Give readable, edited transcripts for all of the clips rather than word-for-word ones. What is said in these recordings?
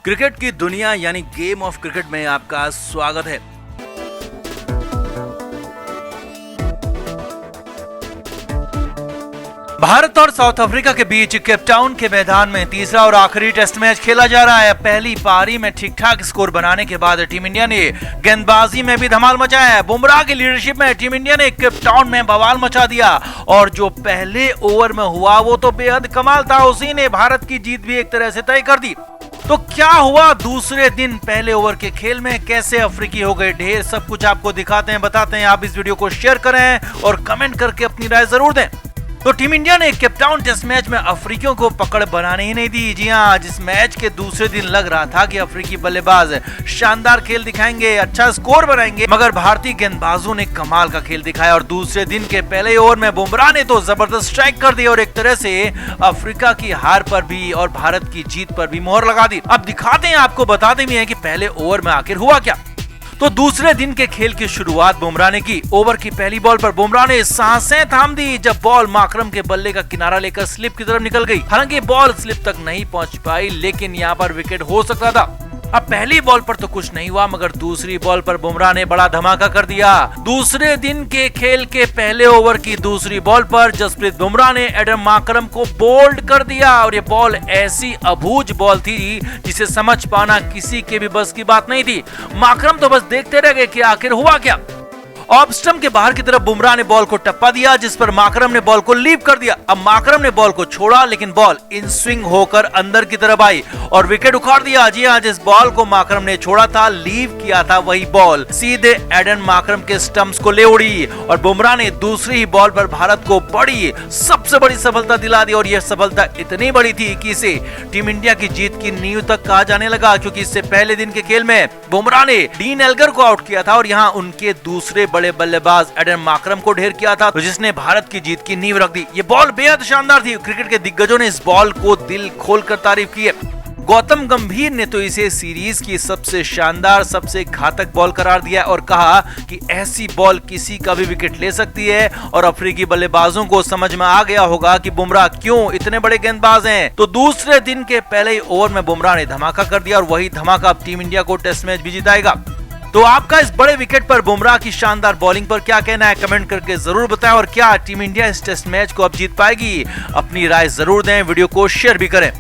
Cricket की दुनिया यानी गेम ऑफ क्रिकेट में आपका स्वागत है। भारत और साउथ अफ्रीका के बीच केपटाउन के मैदान में तीसरा और आखिरी टेस्ट मैच खेला जा रहा है। पहली पारी में ठीक ठाक स्कोर बनाने के बाद टीम इंडिया ने गेंदबाजी में भी धमाल मचाया है। बुमराह की लीडरशिप में टीम इंडिया ने केपटाउन में बवाल मचा दिया और जो पहले ओवर में हुआ वो तो बेहद कमाल था। उसी ने भारत की जीत भी एक तरह से तय कर दी। तो क्या हुआ दूसरे दिन पहले ओवर के खेल में, कैसे अफ्रीकी हो गए ढेर, सब कुछ आपको दिखाते हैं, बताते हैं। आप इस वीडियो को शेयर करें और कमेंट करके अपनी राय जरूर दें। तो टीम इंडिया ने केपटाउन टेस्ट मैच में अफ्रीकियों को पकड़ बनाने ही नहीं दी। जी हां, जिस मैच के दूसरे दिन लग रहा था कि अफ्रीकी बल्लेबाज शानदार खेल दिखाएंगे, अच्छा स्कोर बनाएंगे, मगर भारतीय गेंदबाजों ने कमाल का खेल दिखाया और दूसरे दिन के पहले ओवर में बुमराह ने तो जबरदस्त स्ट्राइक कर दी और एक तरह से अफ्रीका की हार पर भी और भारत की जीत पर भी मोहर लगा दी। अब दिखाते हैं, आपको बताते भी हैं कि पहले ओवर में आखिर हुआ क्या। तो दूसरे दिन के खेल की शुरुआत बुमराह ने की। ओवर की पहली बॉल पर बुमराह ने सांसें थाम दी जब बॉल माकरम के बल्ले का किनारा लेकर स्लिप की तरफ निकल गई। हालांकि बॉल स्लिप तक नहीं पहुंच पाई, लेकिन यहां पर विकेट हो सकता था। अब पहली बॉल पर तो कुछ नहीं हुआ, मगर दूसरी बॉल पर बुमराह ने बड़ा धमाका कर दिया। दूसरे दिन के खेल के पहले ओवर की दूसरी बॉल पर जसप्रीत बुमराह ने एडम माकरम को बोल्ड कर दिया और ये बॉल ऐसी अबूझ बॉल थी जिसे समझ पाना किसी के भी बस की बात नहीं थी। माकरम तो बस देखते रह गए कि आखिर हुआ क्या। ऑफ स्टंप के बाहर की तरफ बुमराह ने बॉल को टप्पा दिया, जिस पर माकरम ने बॉल को लीव कर दिया। अब माकरम ने बॉल को छोड़ा, लेकिन बॉल इन स्विंग होकर अंदर की तरफ आई और विकेट उखाड़ दिया। जी हां, जिस बॉल को माकरम ने छोड़ा था, लीव किया था, वही बॉल सीधे एडन माकरम के स्टंप्स को ले उड़ी और बुमराह ने दूसरी ही बॉल पर भारत को सबसे बड़ी सफलता दिला दी। और यह सफलता इतनी बड़ी थी कि इसे टीम इंडिया की जीत की नींव तक कहा जाने लगा, क्योंकि इससे पहले दिन के खेल में बुमराह ने डीन एल्गर को आउट किया था और यहाँ उनके दूसरे बड़े बल्लेबाज एडन माकरम को ढेर किया था, जिसने भारत की जीत की नींव रख दी। ये बॉल बेहद शानदार थी। क्रिकेट के दिग्गजों ने इस बॉल को दिल खोलकर तारीफ की है। गौतम गंभीर ने तो इसे सीरीज की सबसे शानदार, सबसे घातक बॉल करार दिया और कहा कि ऐसी बॉल किसी का भी विकेट ले सकती है और अफ्रीकी बल्लेबाजों को समझ में आ गया होगा कि बुमराह क्यों इतने बड़े गेंदबाज हैं। तो दूसरे दिन के पहले ही ओवर में बुमराह ने धमाका कर दिया और वही धमाका अब टीम इंडिया को टेस्ट मैच भी जिताएगा। तो आपका इस बड़े विकेट पर बुमराह की शानदार बॉलिंग पर क्या कहना है, कमेंट करके जरूर बताएं। और क्या टीम इंडिया इस टेस्ट मैच को अब जीत पाएगी, अपनी राय जरूर दें, वीडियो को शेयर भी करें।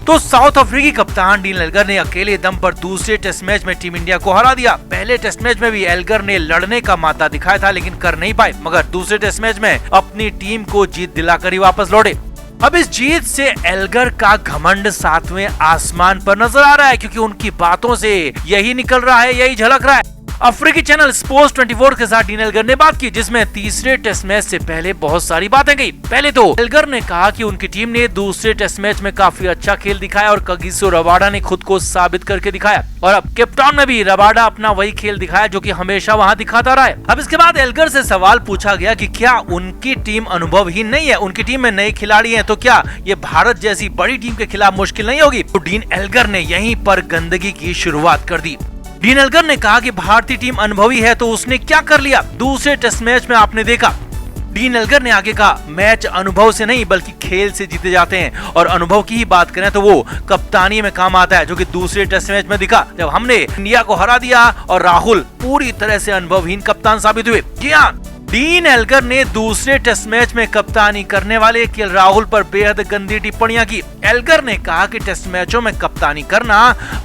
तो साउथ अफ्रीकी कप्तान डीन एल्गर ने अकेले दम पर दूसरे टेस्ट मैच में टीम इंडिया को हरा दिया। पहले टेस्ट मैच में भी एल्गर ने लड़ने का माता दिखाया था, लेकिन कर नहीं पाए, मगर दूसरे टेस्ट मैच में अपनी टीम को जीत दिलाकर ही वापस लौटे। अब इस जीत से एल्गर का घमंड सातवें आसमान पर नजर आ रहा है, क्योंकि उनकी बातों से यही निकल रहा है, यही झलक रहा है। अफ्रीकी चैनल स्पोर्ट्स 24 के साथ डीन एल्गर ने बात की, जिसमें तीसरे टेस्ट मैच से पहले बहुत सारी बातें कही। पहले तो एल्गर ने कहा कि उनकी टीम ने दूसरे टेस्ट मैच में काफी अच्छा खेल दिखाया और कगिसो रबाडा ने खुद को साबित करके दिखाया और अब केपटाउन में भी रबाडा अपना वही खेल दिखाया जो कि हमेशा वहां दिखाता रहा है। अब इसके बाद एल्गर से सवाल पूछा गया कि क्या उनकी टीम अनुभवहीन नहीं है, उनकी टीम में नए खिलाड़ी हैं, तो क्या ये भारत जैसी बड़ी टीम के खिलाफ मुश्किल नहीं होगी। तो डीन एल्गर ने यहीं पर गंदगी की शुरुआत कर दी। डीन एल्गर ने कहा कि भारतीय टीम अनुभवी है, तो उसने क्या कर लिया दूसरे टेस्ट मैच में आपने देखा। डीन एल्गर ने आगे कहा, मैच अनुभव से नहीं बल्कि खेल से जीते जाते हैं, और अनुभव की ही बात करें तो वो कप्तानी में काम आता है, जो कि दूसरे टेस्ट मैच में दिखा जब हमने इंडिया को हरा दिया और राहुल पूरी तरह से अनुभवहीन कप्तान साबित हुए। जी हाँ, डीन एल्गर ने दूसरे टेस्ट मैच में कप्तानी करने वाले केएल राहुल पर बेहद गंदी टिप्पणियां की। एल्गर ने कहा कि टेस्ट मैचों में कप्तानी करना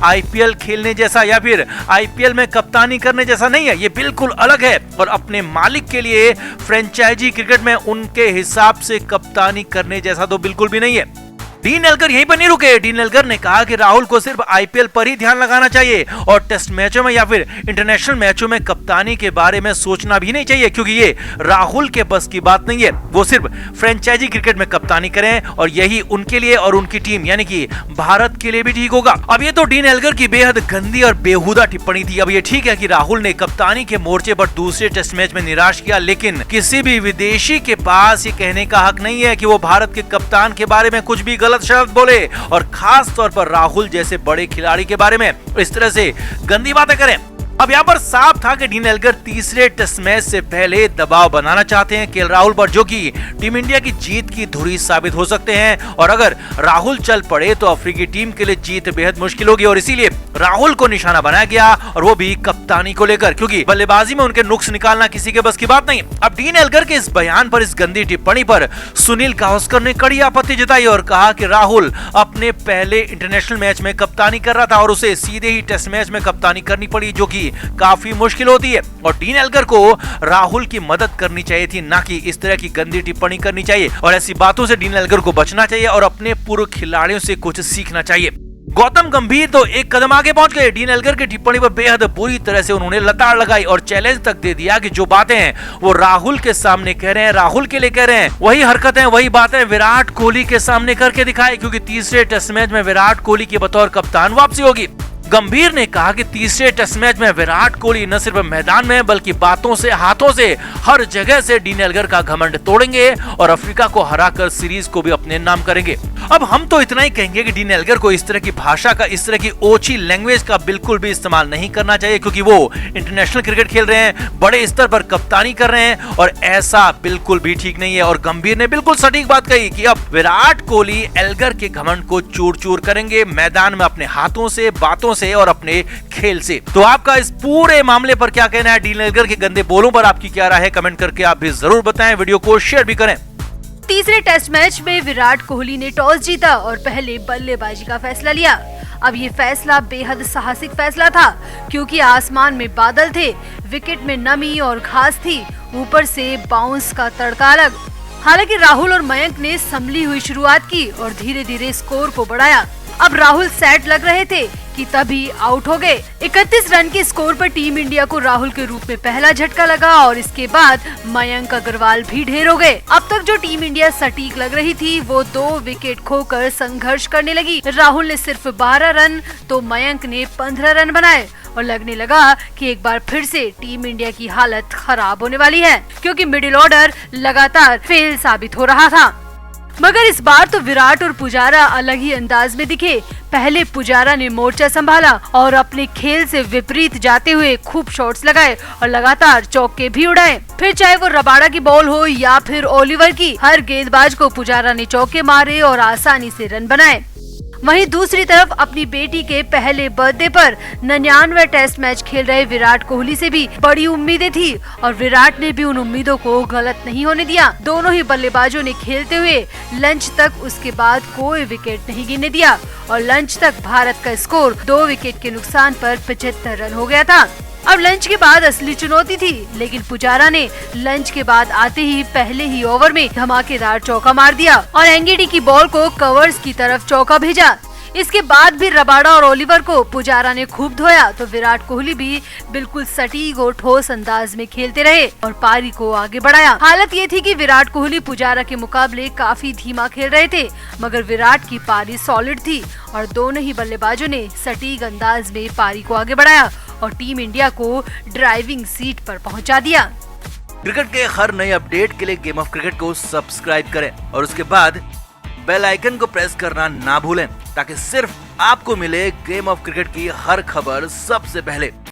आईपीएल खेलने जैसा या फिर आईपीएल में कप्तानी करने जैसा नहीं है, ये बिल्कुल अलग है और अपने मालिक के लिए फ्रेंचाइजी क्रिकेट में उनके हिसाब से कप्तानी करने जैसा तो बिल्कुल भी नहीं है। डीन एल्गर यहीं पर नहीं रुके। डीन एल्गर ने कहा कि राहुल को सिर्फ आईपीएल पर ही ध्यान लगाना चाहिए और टेस्ट मैचों में या फिर इंटरनेशनल मैचों में कप्तानी के बारे में सोचना भी नहीं चाहिए, क्योंकि ये राहुल के बस की बात नहीं है। वो सिर्फ फ्रेंचाइजी क्रिकेट में कप्तानी करें और यही उनके लिए और उनकी टीम यानी कि भारत के लिए भी ठीक होगा। अब ये तो डीन एल्गर की बेहद गंदी और बेहुदा टिप्पणी थी। अब ये ठीक है कि राहुल ने कप्तानी के मोर्चे पर दूसरे टेस्ट मैच में निराश किया, लेकिन किसी भी विदेशी के पास ये कहने का हक नहीं है कि वो भारत के कप्तान के बारे में कुछ भी गलत शब्द बोले, और खास तौर पर राहुल जैसे बड़े खिलाड़ी के बारे में इस तरह से गंदी बातें करें। अब यहाँ पर साफ था कि डीन एल्गर तीसरे टेस्ट मैच से पहले दबाव बनाना चाहते हैं केएल राहुल पर, जो कि टीम इंडिया की जीत की धुरी साबित हो सकते हैं। और अगर राहुल चल पड़े तो अफ्रीकी टीम के लिए जीत बेहद मुश्किल होगी और इसीलिए राहुल को निशाना बनाया गया, और वो भी कप्तानी को लेकर, क्योंकि बल्लेबाजी में उनके नुक्स निकालना किसी के बस की बात नहीं। अब डीन एल्गर के इस बयान पर, इस गंदी टिप्पणी पर सुनील गावस्कर ने कड़ी आपत्ति जताई और कहा कि राहुल अपने पहले इंटरनेशनल मैच में कप्तानी कर रहा था और उसे सीधे ही टेस्ट मैच में कप्तानी करनी पड़ी, जो कि काफी मुश्किल होती है। और डीन एल्गर को राहुल की मदद करनी चाहिए थी, ना कि इस तरह की गंदी टिप्पणी करनी चाहिए। और ऐसी बातों से डीन एल्गर को बचना चाहिए और अपने पूर्व खिलाड़ियों से कुछ सीखना चाहिए। गौतम गंभीर तो एक कदम आगे पहुंच गए। डीन एल्गर की टिप्पणी पर बेहद बुरी तरह से उन्होंने लताड़ लगाई और चैलेंज तक दे दिया कि जो बातें हैं वो राहुल के सामने कह रहे हैं, राहुल के लिए कह रहे हैं, वही हरकतें, वही बातें विराट कोहली के सामने करके दिखाए, क्योंकि तीसरे टेस्ट मैच में विराट कोहली की बतौर कप्तान वापसी होगी। गंभीर ने कहा कि तीसरे टेस्ट मैच में विराट कोहली न सिर्फ मैदान में बल्कि बातों से, हाथों से, हर जगह से डीन एल्गर का घमंड तोड़ेंगे और अफ्रीका को हराकर सीरीज को भी अपने नाम करेंगे। अब हम तो इतना ही कहेंगे कि डीन एल्गर को इस तरह की भाषा का, इस तरह की ओछी लैंग्वेज का बिल्कुल भी इस्तेमाल नहीं करना चाहिए, क्योंकि वो इंटरनेशनल क्रिकेट खेल रहे हैं, बड़े स्तर पर कप्तानी कर रहे हैं और ऐसा बिल्कुल भी ठीक नहीं है। और गंभीर ने बिल्कुल सटीक बात कही कि अब विराट कोहली एल्गर के घमंड को चूर चूर करेंगे मैदान में, अपने हाथों से, बातों से और अपने खेल से। तो आपका इस पूरे मामले पर क्या कहना है? डीन एल्गर के गंदे बोलों पर आपकी क्या राय है? कमेंट करके आप भी जरूर बताएं, वीडियो को शेयर भी करें। तीसरे टेस्ट मैच में विराट कोहली ने टॉस जीता और पहले बल्लेबाजी का फैसला लिया। अब ये फैसला बेहद साहसिक फैसला था, क्योंकि आसमान में बादल थे, विकेट में नमी और घास थी, ऊपर से बाउंस का तड़का अलग। हालांकि राहुल और मयंक ने संभली हुई शुरुआत की और धीरे धीरे स्कोर को बढ़ाया। अब राहुल सेट लग रहे थे कि तभी आउट हो गए। 31 रन के स्कोर पर टीम इंडिया को राहुल के रूप में पहला झटका लगा और इसके बाद मयंक अग्रवाल भी ढेर हो गए। अब तक जो टीम इंडिया सटीक लग रही थी वो 2 विकेट खोकर संघर्ष करने लगी। राहुल ने सिर्फ 12 रन तो मयंक ने 15 रन बनाए और लगने लगा कि एक बार फिर से टीम इंडिया की हालत खराब होने वाली है, क्योंकि मिडिल ऑर्डर लगातार फेल साबित हो रहा था। मगर इस बार तो विराट और पुजारा अलग ही अंदाज में दिखे। पहले पुजारा ने मोर्चा संभाला और अपने खेल से विपरीत जाते हुए खूब शॉट्स लगाए और लगातार चौके भी उड़ाए। फिर चाहे वो रबाड़ा की बॉल हो या फिर ओलिवर की, हर गेंदबाज को पुजारा ने चौके मारे और आसानी से रन बनाए। वहीं दूसरी तरफ अपनी बेटी के पहले बर्थडे पर 99वें टेस्ट मैच खेल रहे विराट कोहली से भी बड़ी उम्मीदें थी और विराट ने भी उन उम्मीदों को गलत नहीं होने दिया। दोनों ही बल्लेबाजों ने खेलते हुए लंच तक उसके बाद कोई विकेट नहीं गिरने दिया और लंच तक भारत का स्कोर 2 विकेट के नुकसान पर 75 रन हो गया था। अब लंच के बाद असली चुनौती थी, लेकिन पुजारा ने लंच के बाद आते ही पहले ही ओवर में धमाकेदार चौका मार दिया और एंगेडी की बॉल को कवर्स की तरफ चौका भेजा। इसके बाद भी रबाड़ा और ओलिवर को पुजारा ने खूब धोया तो विराट कोहली भी बिल्कुल सटीक और ठोस अंदाज में खेलते रहे और पारी को आगे बढ़ाया। हालत ये थी कि विराट कोहली पुजारा के मुकाबले काफी धीमा खेल रहे थे, मगर विराट की पारी सॉलिड थी और दोनों ही बल्लेबाजों ने सटीक अंदाज में पारी को आगे बढ़ाया और टीम इंडिया को ड्राइविंग सीट पर पहुंचा दिया। क्रिकेट के हर नए अपडेट के लिए गेम ऑफ क्रिकेट को सब्सक्राइब करें और उसके बाद बेल आइकन को प्रेस करना ना भूलें, ताकि सिर्फ आपको मिले गेम ऑफ क्रिकेट की हर खबर सबसे पहले।